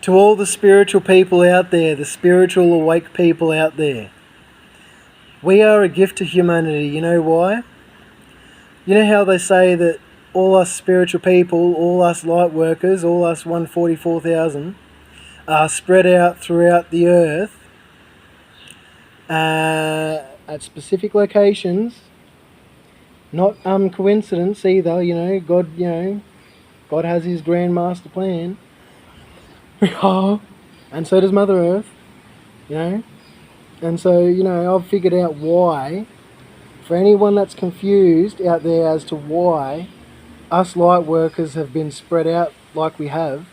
To all the spiritual people out there, the spiritual awake people out there, we are a gift to humanity. You know why? You know how they say that all us spiritual people, all us light workers, all us 144,000 are spread out throughout the earth at specific locations. Not coincidence either, God has his grand master plan. And so does Mother Earth, And so, I've figured out why. For anyone that's confused out there as to why us light workers have been spread out like we have,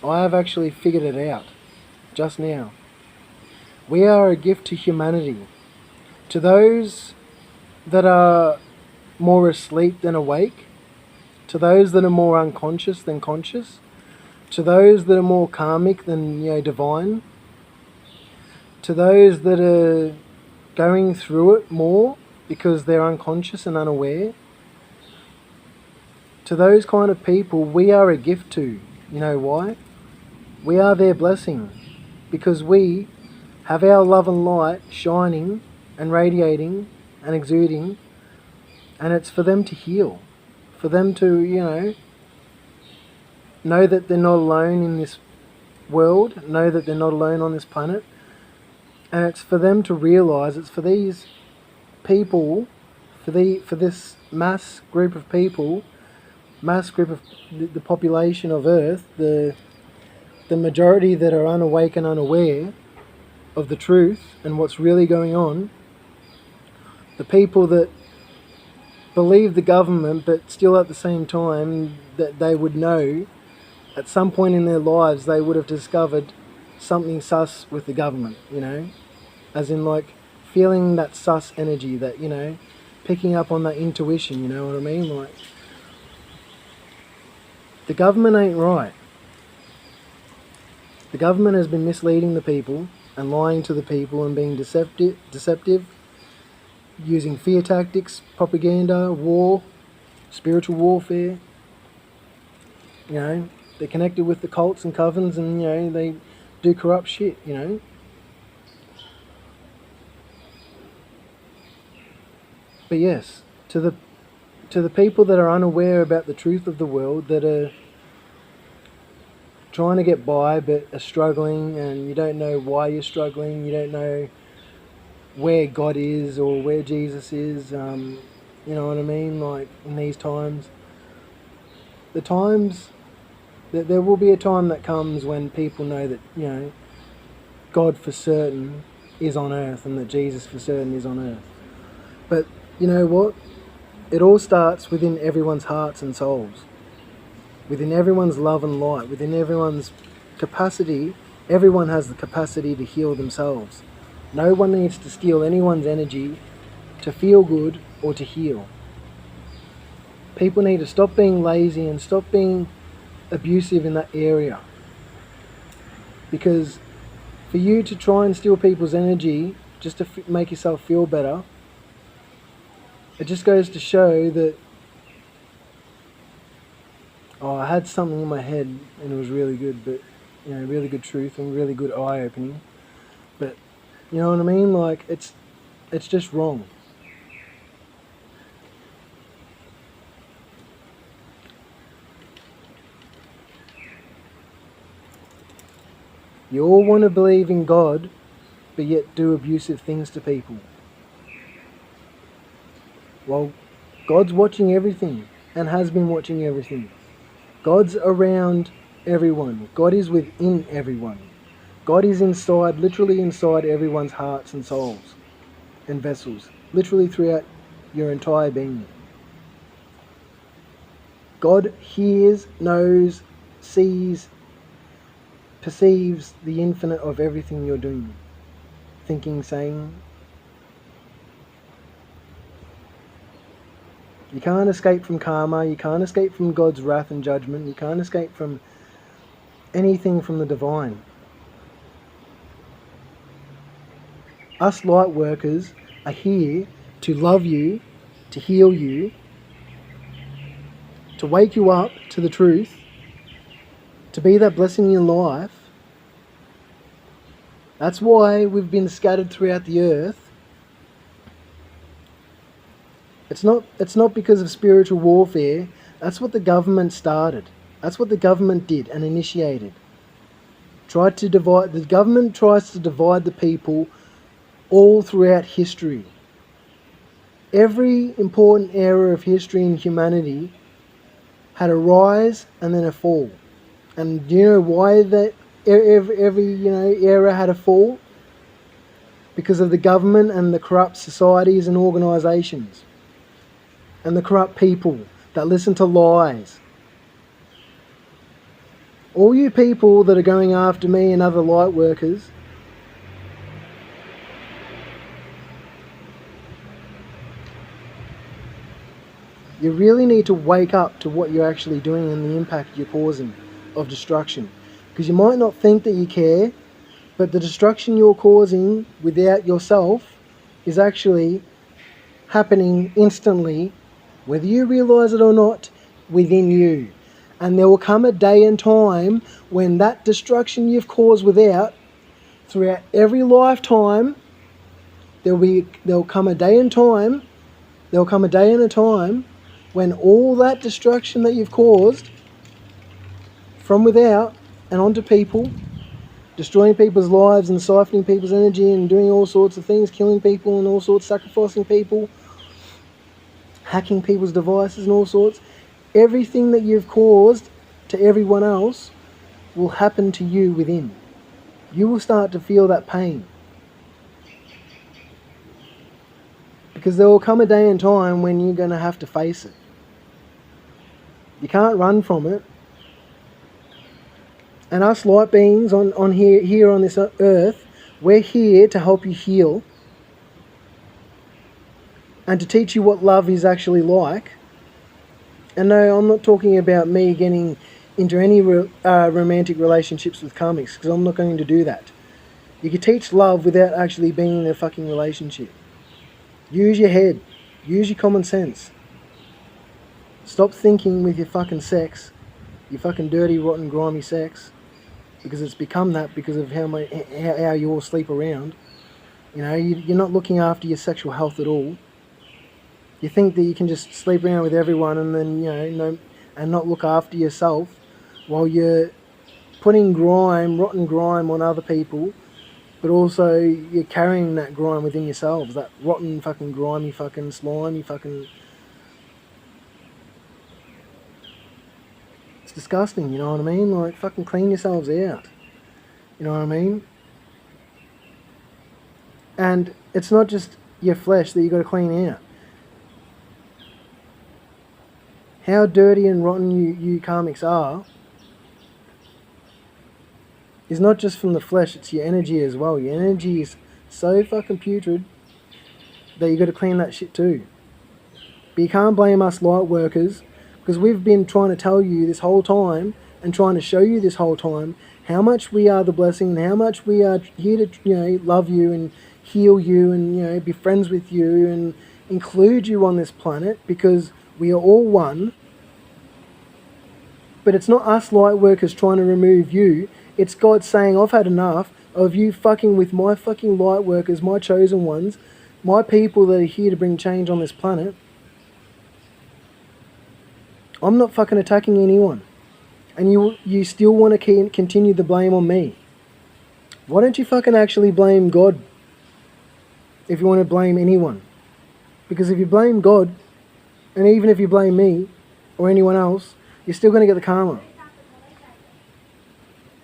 I have actually figured it out just now. We are a gift to humanity. To those that are more asleep than awake, to those that are more unconscious than conscious, to those that are more karmic than divine, to those that are going through it more because they're unconscious and unaware, to those kind of people we are a gift to. You know why? We are their blessing because we have our love and light shining and radiating and exuding, and it's for them to heal, for them to know that they're not alone in this world, know that they're not alone on this planet. And it's for them to realise, it's for these people, for this mass group of people, mass group of the population of Earth, the majority that are unawake and unaware of the truth and what's really going on, the people that believe the government but still at the same time that they would know at some point in their lives they would have discovered something sus with the government, as in like feeling that sus energy, that, picking up on that intuition, you know what I mean? Like, the government ain't right. The government has been misleading the people and lying to the people and being deceptive, using fear tactics, propaganda, war, spiritual warfare. They're connected with the cults and covens, and they do corrupt shit. But yes, to the people that are unaware about the truth of the world, that are trying to get by but are struggling, and you don't know why you're struggling, you don't know where God is or where Jesus is, you know what I mean? Like, in these times, there will be a time that comes when people know that, God for certain is on earth and that Jesus for certain is on earth. But you know what? It all starts within everyone's hearts and souls, within everyone's love and light, within everyone's capacity. Everyone has the capacity to heal themselves. No one needs to steal anyone's energy to feel good or to heal. People need to stop being lazy and stop being abusive in that area. Because for you to try and steal people's energy just to make yourself feel better, it just goes to show that, I had something in my head and it was really good, but, really good truth and really good eye-opening. But, you know what I mean? Like, it's just wrong. You all want to believe in God, but yet do abusive things to people. Well, God's watching everything and has been watching everything. God's around everyone. God is within everyone. God is inside, literally inside everyone's hearts and souls and vessels, literally throughout your entire being. God hears, knows, sees, perceives the infinite of everything you're doing, thinking, saying. You can't escape from karma, you can't escape from God's wrath and judgment, you can't escape from anything from the divine. Us light workers are here to love you, to heal you, to wake you up to the truth, to be that blessing in your life, That's why we've been scattered throughout the earth. It's not because of spiritual warfare. That's what the government started. That's what the government did and initiated. The government tries to divide the people all throughout history. Every important era of history in humanity had a rise and then a fall. And do you know why that every era had a fall? Because of the government and the corrupt societies and organisations. And the corrupt people that listen to lies. All you people that are going after me and other light workers, you really need to wake up to what you're actually doing and the impact you're causing of destruction. Because you might not think that you care, but the destruction you're causing without yourself is actually happening instantly, whether you realise it or not, within you. And there will come a day and time when that destruction you've caused without, throughout every lifetime, there'll come a day and a time when all that destruction that you've caused from without and onto people, destroying people's lives and siphoning people's energy and doing all sorts of things, killing people and all sorts, sacrificing people, hacking people's devices and all sorts, everything that you've caused to everyone else will happen to you within. You will start to feel that pain. Because there will come a day and time when you're going to have to face it. You can't run from it. And us light beings on here on this earth, we're here to help you heal and to teach you what love is actually like. And no, I'm not talking about me getting into any romantic relationships with karmics, because I'm not going to do that. You can teach love without actually being in a fucking relationship. Use your head. Use your common sense. Stop thinking with your fucking sex, your fucking dirty, rotten, grimy sex, because it's become that because of how you all sleep around. You know, you're not looking after your sexual health at all. You think that you can just sleep around with everyone and then, and not look after yourself while you're putting rotten grime on other people, but also you're carrying that grime within yourselves, that rotten fucking grimy fucking slimy fucking... It's disgusting, you know what I mean? Like, fucking clean yourselves out. You know what I mean? And it's not just your flesh that you got to clean out. How dirty and rotten you karmics are is not just from the flesh, it's your energy as well. Your energy is so fucking putrid that you got to clean that shit too. But you can't blame us light workers, because we've been trying to tell you this whole time and trying to show you this whole time how much we are the blessing and how much we are here to love you and heal you and be friends with you and include you on this planet, because we are all one. But it's not us light workers trying to remove you. It's God saying, I've had enough of you fucking with my fucking light workers, my chosen ones, my people that are here to bring change on this planet. I'm not fucking attacking anyone. And you still want to continue the blame on me. Why don't you fucking actually blame God if you want to blame anyone? Because if you blame God, and even if you blame me or anyone else, you're still going to get the karma.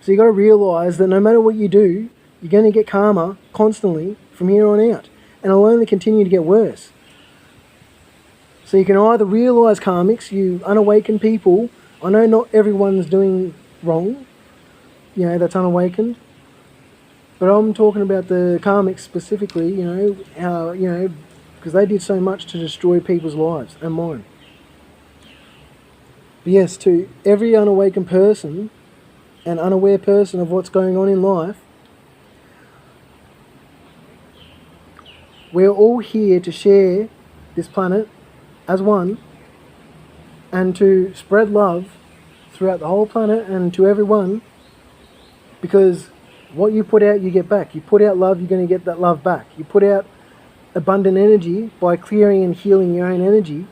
So you got to realise that no matter what you do, you're going to get karma constantly from here on out. And it'll only continue to get worse. So you can either realise, karmics, you unawakened people, I know not everyone's doing wrong, that's unawakened. But I'm talking about the karmics specifically, how, because they did so much to destroy people's lives and mine. But yes, to every unawakened person and unaware person of what's going on in life, we're all here to share this planet as one and to spread love throughout the whole planet and to everyone, because What you put out, you get back. You put out love, you're going to get that love back. You put out abundant energy by clearing and healing your own energy.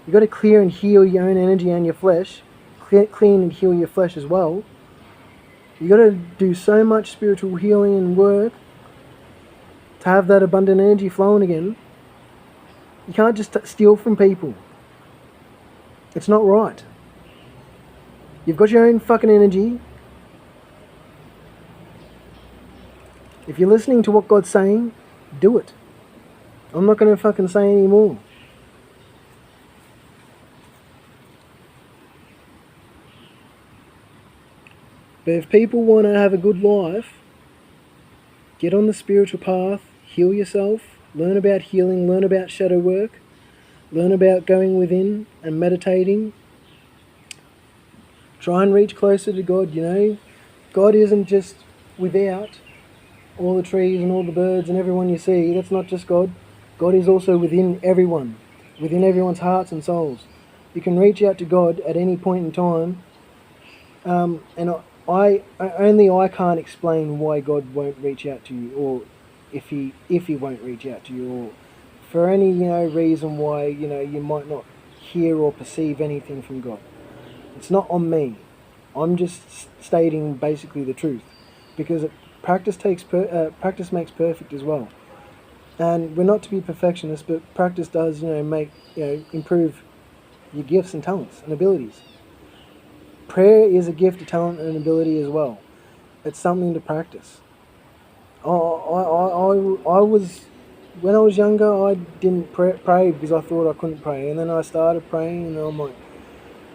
You've got to clear and heal your own energy and your flesh. Clean and heal your flesh as well. You've got to do so much spiritual healing and work to have that abundant energy flowing again. You can't just steal from people. It's not right. You've got your own fucking energy. If you're listening to what God's saying, do it. I'm not going to fucking say any more. But if people want to have a good life, get on the spiritual path, heal yourself, learn about healing, learn about shadow work, learn about going within and meditating. Try and reach closer to God, you know. God isn't just without all the trees and all the birds and everyone you see. That's not just God. God is also within everyone, within everyone's hearts and souls. You can reach out to God at any point in time. And I can't explain why God won't reach out to you, or if he won't reach out to you, or for any reason why you might not hear or perceive anything from God. It's not on me. I'm just stating basically the truth, because practice makes perfect as well. And we're not to be perfectionists, but practice does improve your gifts and talents and abilities. Prayer is a gift, a talent, and an ability as well. It's something to practice. I was, when I was younger, I didn't pray because I thought I couldn't pray, and then I started praying, and I'm like,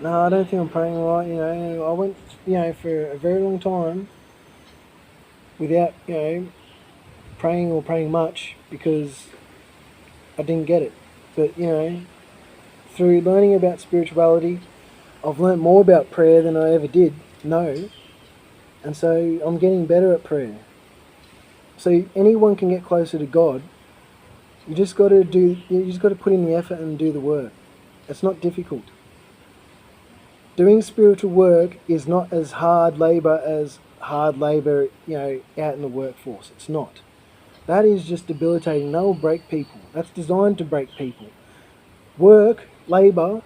no, I don't think I'm praying right. I went, for a very long time without, praying or praying much because I didn't get it. But through learning about spirituality, I've learnt more about prayer than I ever did know, and so I'm getting better at prayer. So anyone can get closer to God. You just got to put in the effort and do the work. It's not difficult. Doing spiritual work is not as hard labour out in the workforce. It's not. That is just debilitating. That will break people. That's designed to break people. Work, labour,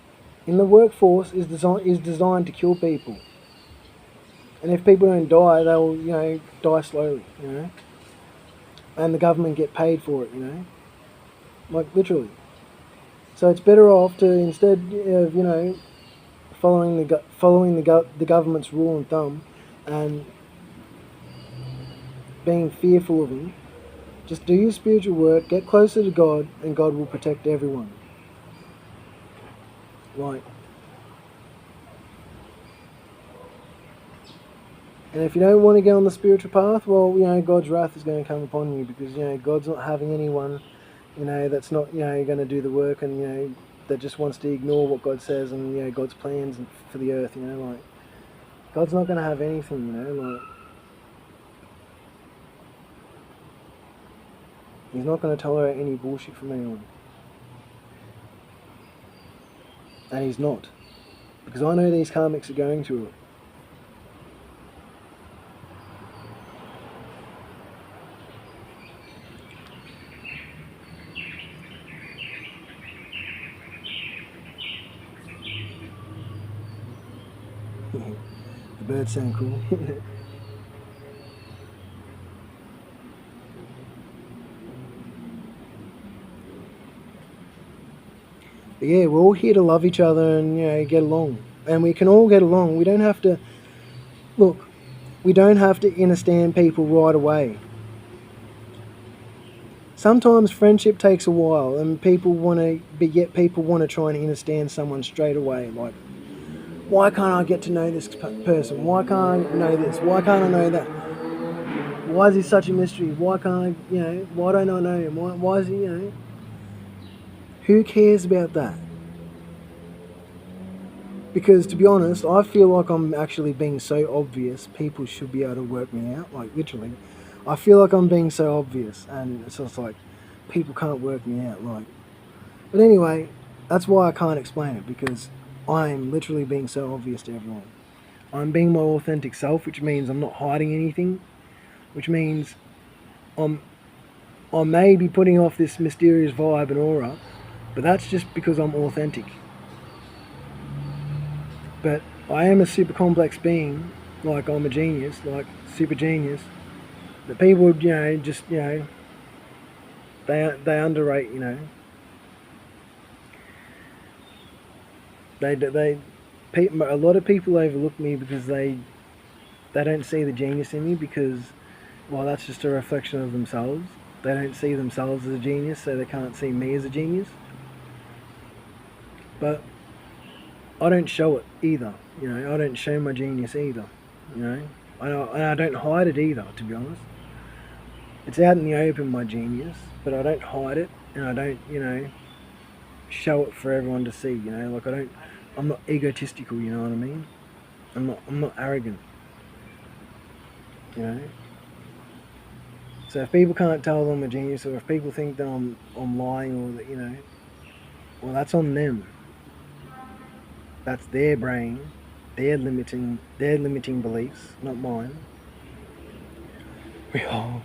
in the workforce is designed to kill people. And if people don't die, they'll die slowly, and the government get paid for it, like literally. So it's better off to, instead of following the government's rule and thumb and being fearful of them, just do your spiritual work, get closer to God, and God will protect everyone. Right. And if you don't want to get on the spiritual path, well, God's wrath is going to come upon you, because, God's not having anyone, that's not, going to do the work, and, that just wants to ignore what God says and, God's plans for the earth, God's not going to have anything, He's not going to tolerate any bullshit from anyone. And He's not. Because I know these karmics are going through it. The birds sound cool. But yeah, we're all here to love each other and get along, and we can all get along. We don't have to understand people right away. Sometimes friendship takes a while, and people want to try and understand someone straight away. Like, why can't I get to know this person? Why can't I know this? Why can't I know that? Why is he such a mystery? Why can't I, why don't I know him? Why is he, Who cares about that? Because, to be honest, I feel like I'm actually being so obvious, people should be able to work me out, like literally. I feel like I'm being so obvious, and it's just like, people can't work me out, like. But anyway, that's why I can't explain it, because I'm literally being so obvious to everyone. I'm being my authentic self, which means I'm not hiding anything. which means I'm I may be putting off this mysterious vibe and aura, but that's just because I'm authentic. But I am a super complex being, like I'm a genius, like super genius. That people, just they underrate. They a lot of people overlook me because they don't see the genius in me because, well, that's just a reflection of themselves. They don't see themselves as a genius, so they can't see me as a genius. But I don't show it either. I don't show my genius either. And I don't hide it either. To be honest, it's out in the open, my genius, but I don't hide it, and I don't, show it for everyone to see. Like I'm not egotistical. You know what I mean? I'm not arrogant. You know. So if people can't tell I'm a genius, or if people think that I'm lying, or that well, that's on them. That's their brain, their limiting beliefs, not mine. We all.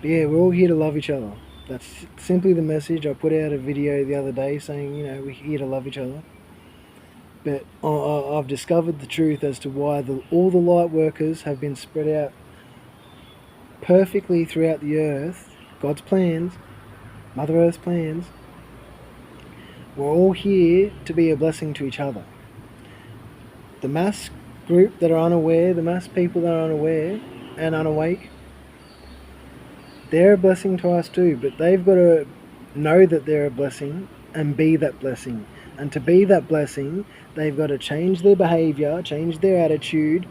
But yeah, we're all here to love each other. That's simply the message. I put out a video the other day saying, we're here to love each other. But I've discovered the truth as to why all the light workers have been spread out perfectly throughout the earth. God's plans, Mother Earth's plans. We're all here to be a blessing to each other. The mass group that are unaware, the mass people that are unaware and unawake, they're a blessing to us too, but they've got to know that they're a blessing and be that blessing. And to be that blessing, they've got to change their behavior, change their attitude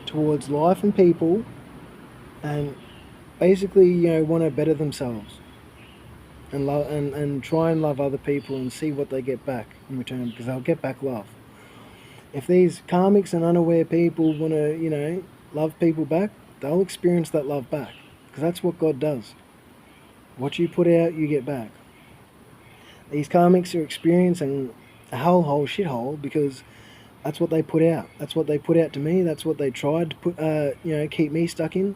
towards life and people, and basically, want to better themselves and love and try and love other people and see what they get back in return, because they'll get back love. If these karmics and unaware people want to, love people back, they'll experience that love back, because that's what God does. What you put out, you get back. These karmics are experiencing a whole shithole because that's what they put out. That's what they put out to me. That's what they tried to put, keep me stuck in,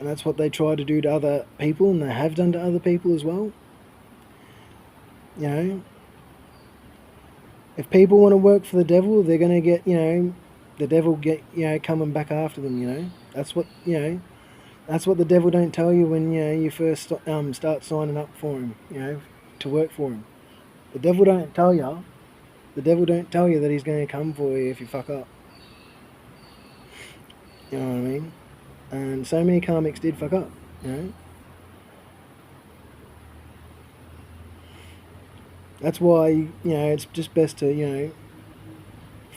and that's what they try to do to other people, and they have done to other people as well. If people want to work for the devil, they're going to get, the devil coming back after them. That's what That's what the devil don't tell you when you first start signing up for him, to work for him. The devil don't tell you. The devil don't tell you that he's going to come for you if you fuck up. You know what I mean? And so many karmics did fuck up. That's why it's just best to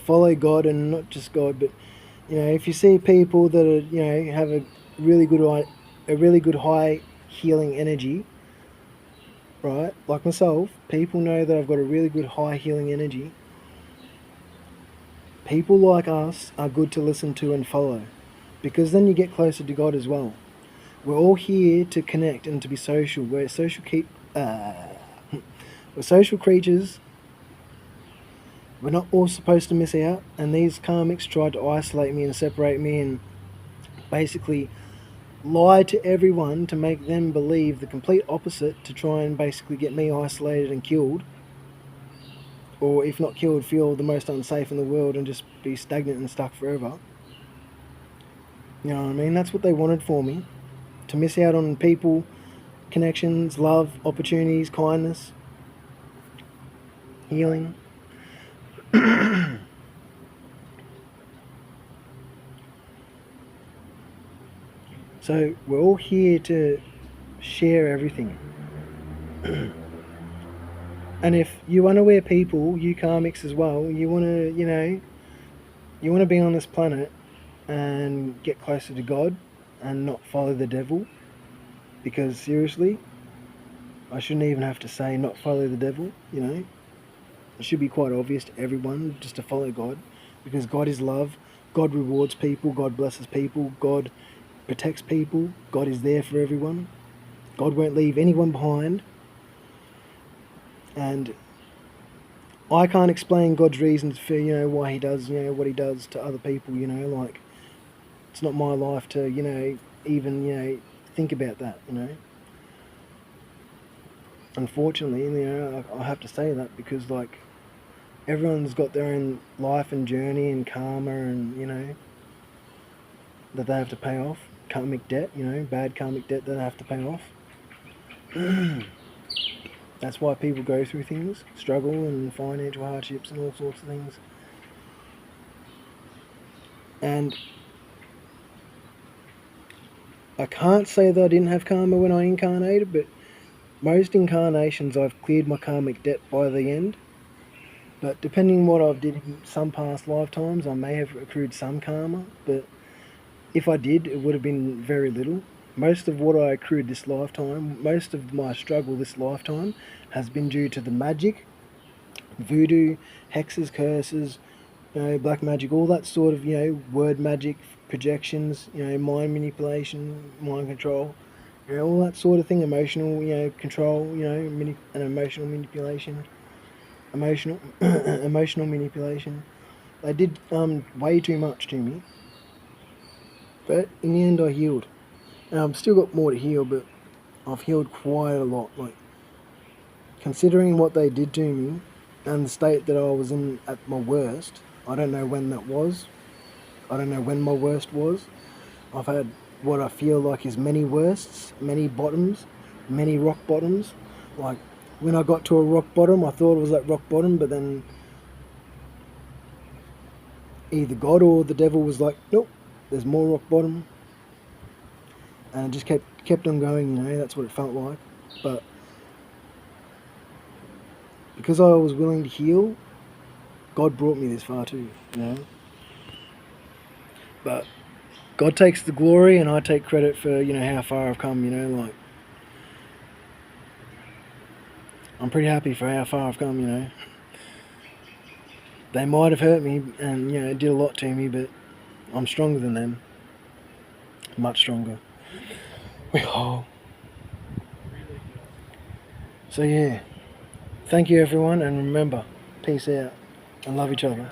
follow God, and not just God, but if you see people that are have a really good high healing energy, right? Like myself, people know that I've got a really good high healing energy. People like us are good to listen to and follow, because then you get closer to God as well. We're all here to connect and to be social. We're social creatures. We're not all supposed to miss out, and these karmics tried to isolate me and separate me and basically lie to everyone to make them believe the complete opposite, to try and basically get me isolated and killed, or if not killed, feel the most unsafe in the world and just be stagnant and stuck forever. You know what I mean? That's what they wanted for me, to miss out on people, connections, love, opportunities, kindness, healing. So we're all here to share everything. And if you unaware people, you karmics as well, you want to be on this planet and get closer to God and not follow the devil, because seriously, I shouldn't even have to say not follow the devil. It should be quite obvious to everyone just to follow God, because God is love. God rewards people. God blesses people. God protects people. God is there for everyone. God won't leave anyone behind. And I can't explain God's reasons for why he does what he does to other people. Like It's not my life to, even, think about that, Unfortunately, I have to say that because, like, everyone's got their own life and journey and karma and, that they have to pay off. Karmic debt, bad karmic debt that they have to pay off. That's why people go through things, struggle and financial hardships and all sorts of things. And I can't say that I didn't have karma when I incarnated, but most incarnations I've cleared my karmic debt by the end. But depending on what I've did in some past lifetimes, I may have accrued some karma, but if I did, it would have been very little. Most of what I accrued this lifetime, most of my struggle this lifetime, has been due to the magic, voodoo, hexes, curses, black magic, all that sort of, word magic, projections, mind manipulation, mind control, all that sort of thing, emotional, control, and emotional manipulation, emotional manipulation. They did way too much to me, but in the end I healed. And I've still got more to heal, but I've healed quite a lot. Like, considering what they did to me and the state that I was in at my worst, I don't know when that was. I don't know when my worst was. I've had what I feel like is many worsts, many bottoms, many rock bottoms. Like, when I got to a rock bottom, I thought it was at rock bottom, but then either God or the devil was like, nope, there's more rock bottom. And it just kept on going, that's what it felt like. But because I was willing to heal, God brought me this far too, But God takes the glory and I take credit for, how far I've come, like, I'm pretty happy for how far I've come, They might have hurt me and, did a lot to me, but I'm stronger than them. Much stronger. Oh. So yeah, thank you everyone, and remember, peace out and love each other.